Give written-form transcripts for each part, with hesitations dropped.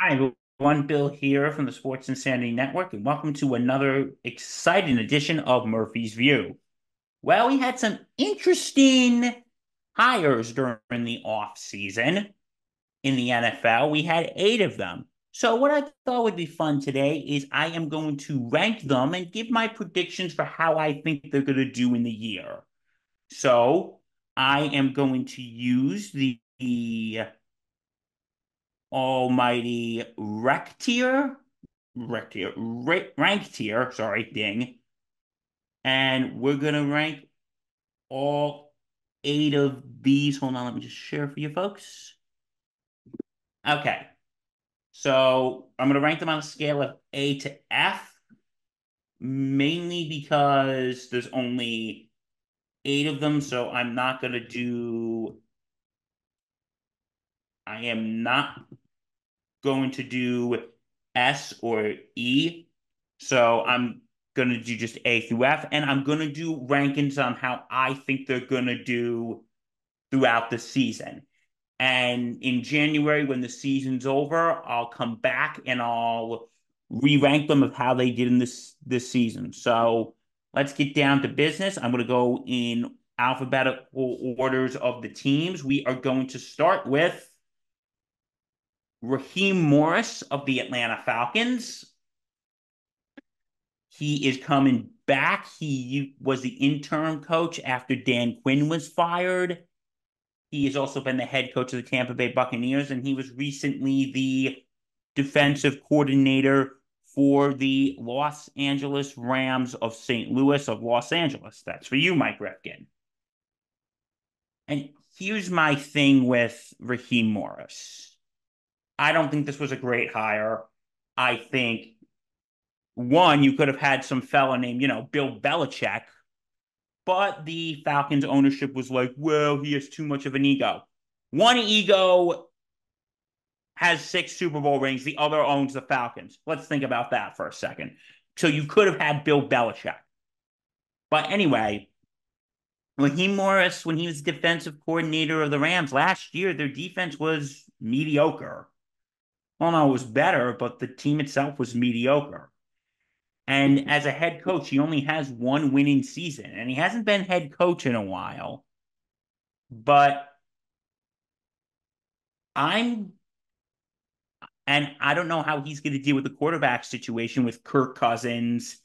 Hi, everyone. Bill here from the Sports Insanity Network, and welcome to another exciting edition of Murphy's View. Well, we had some interesting hires during the off season in the NFL. We had eight of them. So, what I thought would be fun today is I am going to rank them and give my predictions for how I think they're going to do in the year. So, I am going to use the almighty rank tier, sorry, ding. And we're gonna rank all eight of these. Hold on, let me just share for you folks. Okay, so I'm gonna rank them on a scale of A to F, mainly because there's only eight of them, so I am not going to do S or E. So I'm going to do just A through F, and I'm going to do rankings on how I think they're going to do throughout the season. And in January, when the season's over, I'll come back and I'll re-rank them of how they did in this season. So let's get down to business. I'm going to go in alphabetical orders of the teams. We are going to start with Raheem Morris of the Atlanta Falcons. He is coming back. He was the interim coach after Dan Quinn was fired. He has also been the head coach of the Tampa Bay Buccaneers, and he was recently the defensive coordinator for the Los Angeles Rams of St. Louis of Los Angeles. That's for you, Mike Rifkin. And here's my thing with Raheem Morris. I don't think this was a great hire. I think one, you could have had some fella named, Bill Belichick, but the Falcons ownership was like, well, he has too much of an ego. One ego has six Super Bowl rings, the other owns the Falcons. Let's think about that for a second. So you could have had Bill Belichick. But anyway, Raheem Morris, when he was defensive coordinator of the Rams last year, their defense was mediocre. Well, no, it was better, but the team itself was mediocre. And as a head coach, he only has one winning season, and he hasn't been head coach in a while. But I'm, and I don't know how he's going to deal with the quarterback situation with Kirk Cousins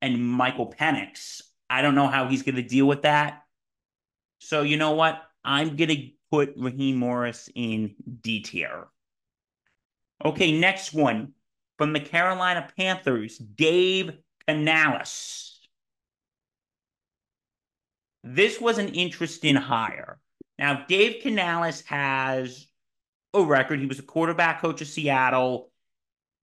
and Michael Penix. I don't know how he's going to deal with that. So, you know what? I'm going to put Raheem Morris in D tier. Okay, next one from the Carolina Panthers, Dave Canales. This was an interesting hire. Now, Dave Canales has a record. He was a quarterback coach of Seattle,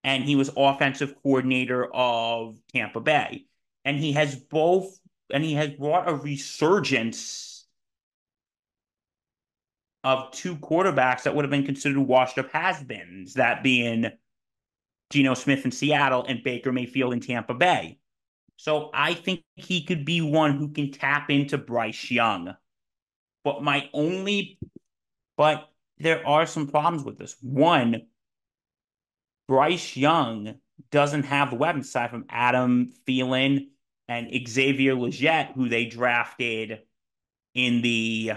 and he was offensive coordinator of Tampa Bay. And he has brought a resurgence of two quarterbacks that would have been considered washed up has-beens, that being Geno Smith in Seattle and Baker Mayfield in Tampa Bay. So I think he could be one who can tap into Bryce Young. But my only but there are some problems with this. One, Bryce Young doesn't have the weapons aside from Adam Thielen and Xavier Legette, who they drafted in the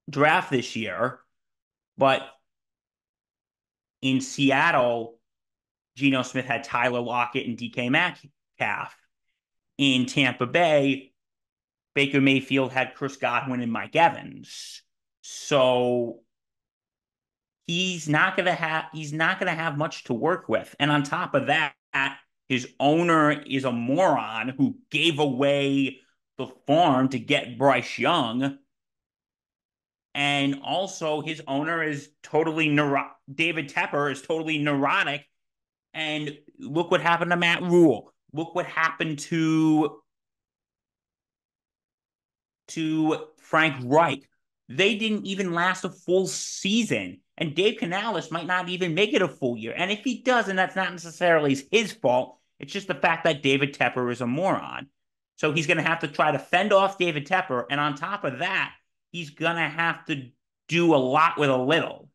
draft this year. But in Seattle, Geno Smith had Tyler Lockett and DK Metcalf. In Tampa Bay, Baker Mayfield had Chris Godwin and Mike Evans. So he's not gonna have much to work with. And on top of that, his owner is a moron who gave away the farm to get Bryce Young. And also his owner is totally David Tepper is totally neurotic. And look what happened to Matt Rule. Look what happened to Frank Reich. They didn't even last a full season. And Dave Canales might not even make it a full year. And if he doesn't, that's not necessarily his fault. It's just the fact that David Tepper is a moron. So he's going to have to try to fend off David Tepper. And on top of that, he's going to have to do a lot with a little.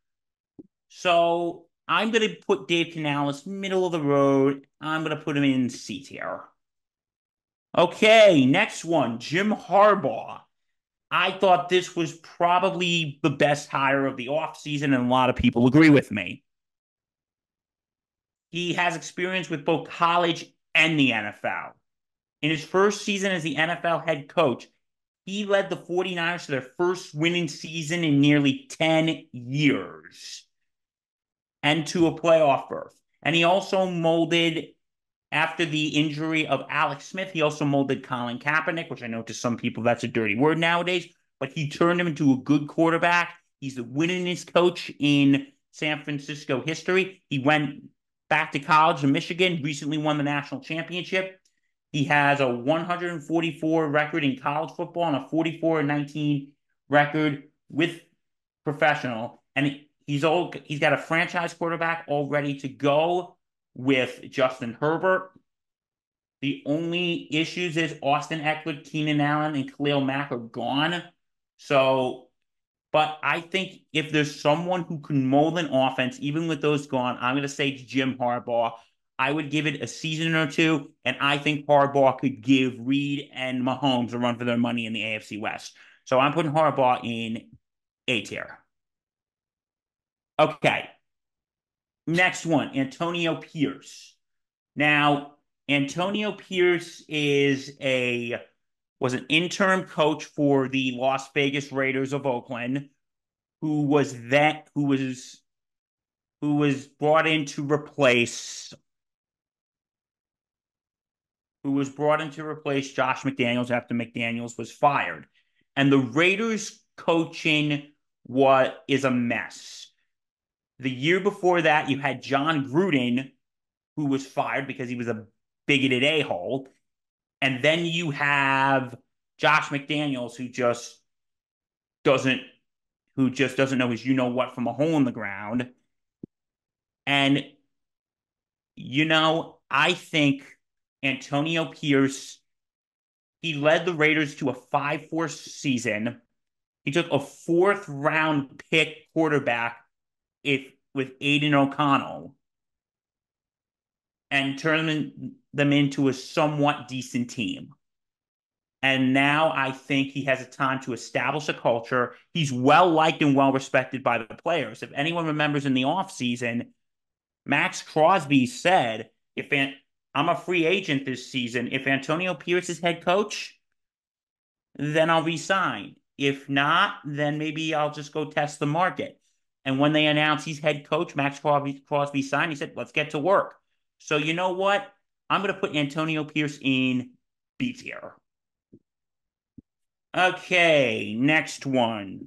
So I'm going to put Dave Canales middle of the road. I'm going to put him in C tier. Okay, next one, Jim Harbaugh. I thought this was probably the best hire of the offseason, and a lot of people agree with me. He has experience with both college and the NFL. In his first season as the NFL head coach, he led the 49ers to their first winning season in nearly 10 years and to a playoff berth. And he also molded, after the injury of Alex Smith, he also molded Colin Kaepernick, which I know to some people that's a dirty word nowadays, but he turned him into a good quarterback. He's the winningest coach in San Francisco history. He went back to college in Michigan, recently won the national championship. He has a 144 record in college football and a 44-19 record with professional. And he's got a franchise quarterback all ready to go with Justin Herbert. The only issues is Austin Ekeler, Keenan Allen, and Khalil Mack are gone. So, but I think if there's someone who can mold an offense, even with those gone, I'm going to say it's Jim Harbaugh. I would give it a season or two, and I think Harbaugh could give Reed and Mahomes a run for their money in the AFC West. So I'm putting Harbaugh in A tier. Okay, next one, Antonio Pierce. Now, Antonio Pierce was an interim coach for the Las Vegas Raiders of Oakland, who was that who was brought in to replace Josh McDaniels after McDaniels was fired. And the Raiders coaching is a mess. The year before that, you had John Gruden, who was fired because he was a bigoted a-hole. And then you have Josh McDaniels, doesn't who just doesn't know his you know what from a hole in the ground. And I think Antonio Pierce, he led the Raiders to a 5-4 season. He took a fourth round pick quarterback with Aiden O'Connell and turned them into a somewhat decent team. And now I think he has a time to establish a culture. He's well liked and well respected by the players. If anyone remembers in the offseason, Max Crosby said, I'm a free agent this season. If Antonio Pierce is head coach, then I'll resign. If not, then maybe I'll just go test the market. And when they announced he's head coach, Max Crosby signed, he said, let's get to work. So you know what? I'm going to put Antonio Pierce in B tier. Okay, next one.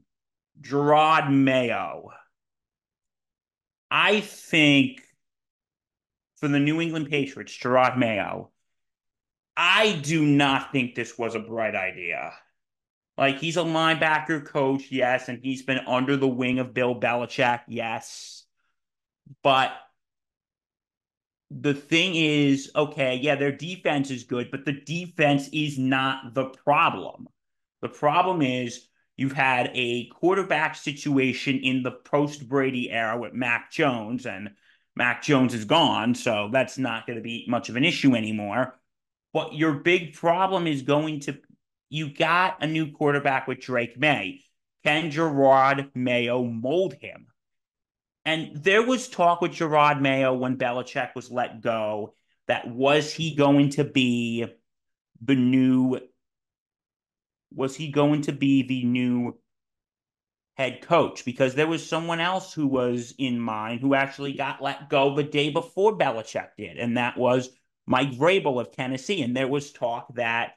Jerod Mayo. I think for the New England Patriots, Jerod Mayo, I do not think this was a bright idea. Like, he's a linebacker coach, yes, and he's been under the wing of Bill Belichick, yes. But the thing is, okay, yeah, their defense is good, but the defense is not the problem. The problem is you've had a quarterback situation in the post Brady era with Mac Jones, and Mac Jones is gone, so that's not going to be much of an issue anymore. But your big problem is you got a new quarterback with Drake May. Can Jerod Mayo mold him? And there was talk with Jerod Mayo when Belichick was let go that the new was he going to be the new head coach? Because there was someone else who was in mind who actually got let go the day before Belichick did, and that was Mike Vrabel of Tennessee. And there was talk that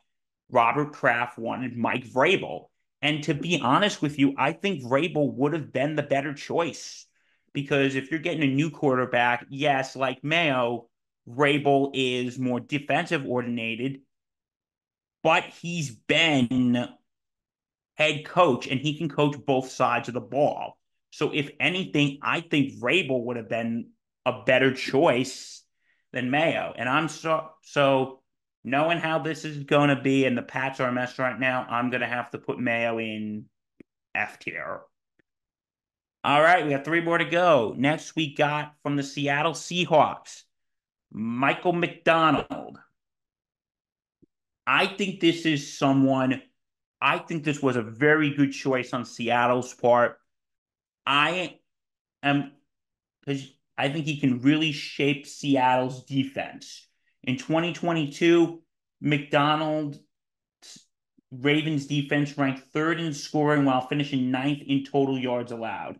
Robert Kraft wanted Mike Vrabel. And to be honest with you, I think Vrabel would have been the better choice. Because if you're getting a new quarterback, yes, like Mayo, Vrabel is more defensive oriented, but he's been head coach and he can coach both sides of the ball. So if anything, I think Vrabel would have been a better choice than Mayo. And I'm so knowing how this is going to be and the Pats are a mess right now, I'm going to have to put Mayo in F tier. All right, we have three more to go. Next, we got from the Seattle Seahawks, Michael McDonald. I think this is someone, I think this was a very good choice on Seattle's part. I am, because I think he can really shape Seattle's defense. In 2022, McDonald Ravens defense ranked third in scoring while finishing ninth in total yards allowed.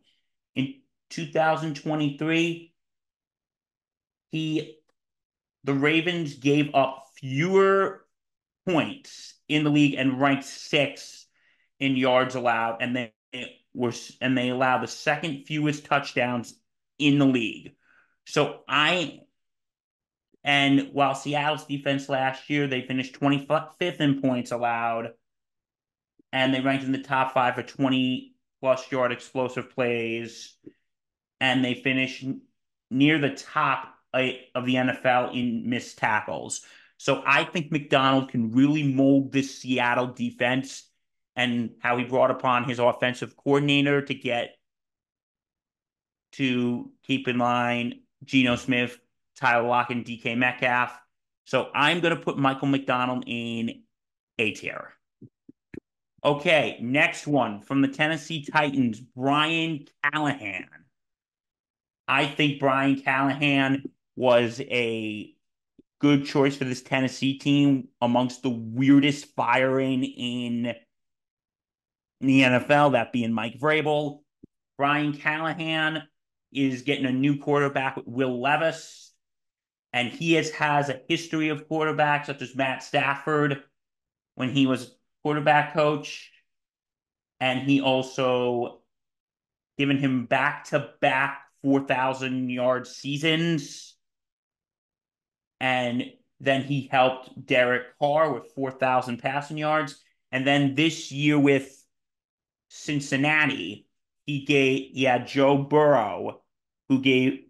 In 2023, he the Ravens gave up fewer points in the league and ranked sixth in yards allowed, and they allowed the second fewest touchdowns in the league. So I and while Seattle's defense last year, they finished 25th in points allowed, and they ranked in the top five for 20 plus yard explosive plays, and they finished near the top of the NFL in missed tackles. So I think McDonald can really mold this Seattle defense and how he brought upon his offensive coordinator to keep in line Geno Smith, Tyler Lockett, and DK Metcalf. So I'm going to put Michael McDonald in A tier. Okay, next one from the Tennessee Titans, Brian Callahan. I think Brian Callahan was a good choice for this Tennessee team amongst the weirdest firing in the NFL, that being Mike Vrabel. Brian Callahan is getting a new quarterback with Will Levis, and he has a history of quarterbacks such as Matt Stafford when he was quarterback coach, and he also given him back-to-back 4,000-yard seasons. And then he helped Derek Carr with 4,000 passing yards. And then this year with Cincinnati, he had Joe Burrow, when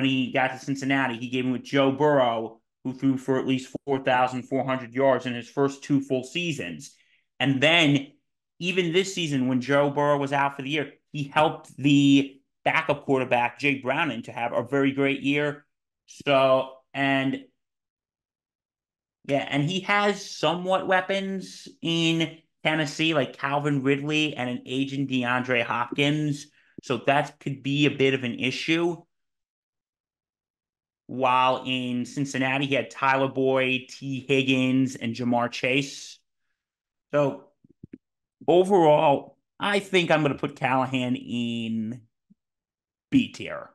he got to Cincinnati, he gave him with Joe Burrow, who threw for at least 4,400 yards in his first two full seasons. And then even this season, when Joe Burrow was out for the year, he helped the backup quarterback, Jay Browning, to have a very great year. So, and yeah, and he has somewhat weapons in Tennessee, like Calvin Ridley and an aging DeAndre Hopkins. So that could be a bit of an issue. While in Cincinnati, he had Tyler Boyd, T. Higgins, and Jamar Chase. So overall, I think I'm going to put Callahan in B tier.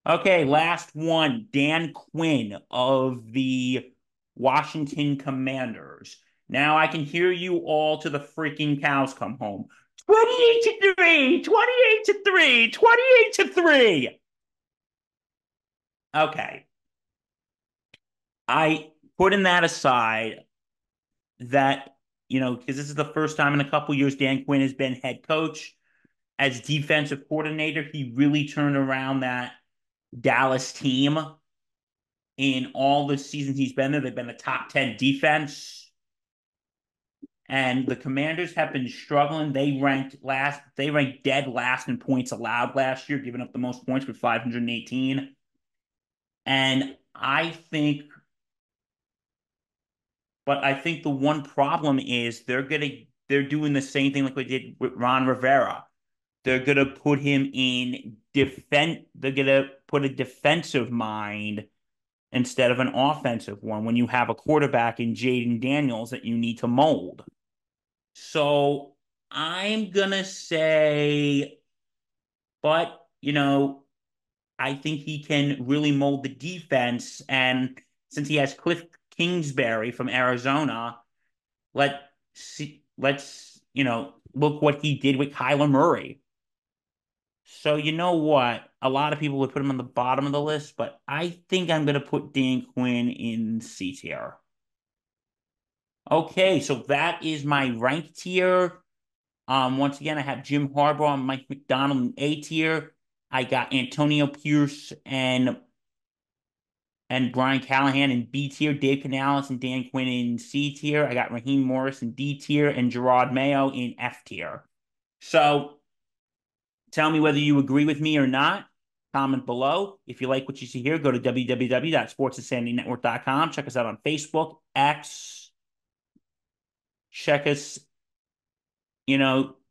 Okay, last one. Dan Quinn of the Washington Commanders. Now I can hear you all to the freaking cows come home. 28-3, 28-3, 28-3. Okay. I putting that aside, that, because this is the first time in a couple years Dan Quinn has been head coach. As defensive coordinator, he really turned around that Dallas team. In all the seasons he's been there, they've been a top 10 defense. And the Commanders have been struggling. They ranked dead last in points allowed last year, giving up the most points with 518. And I think the one problem is they're doing the same thing like we did with Ron Rivera. They're gonna put him in defense. They're gonna put a defensive mind instead of an offensive one when you have a quarterback in Jaden Daniels that you need to mold. So I'm gonna say, but I think he can really mold the defense. And since he has Cliff Kingsbury from Arizona, let's look what he did with Kyler Murray. So you know what? A lot of people would put him on the bottom of the list, but I think I'm gonna put Dan Quinn in C tier. Okay, so that is my rank tier. Once again, I have Jim Harbaugh and Mike McDonald in A tier. I got Antonio Pierce and Brian Callahan in B tier, Dave Canales and Dan Quinn in C tier. I got Raheem Morris in D tier, and Gerard Mayo in F tier. So tell me whether you agree with me or not. Comment below. If you like what you see here, go to www.sportsinsanitynetwork.com. Check us out on Facebook, X. Check us,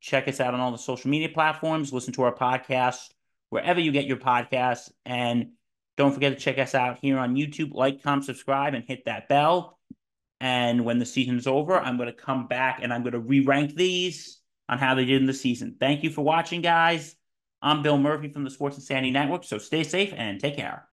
check us out on all the social media platforms. Listen to our podcast wherever you get your podcasts. And don't forget to check us out here on YouTube. Like, comment, subscribe, and hit that bell. And when the season is over, I'm going to come back and I'm going to re-rank these on how they did in the season. Thank you for watching, guys. I'm Bill Murphy from the Sports Insanity Network. So stay safe and take care.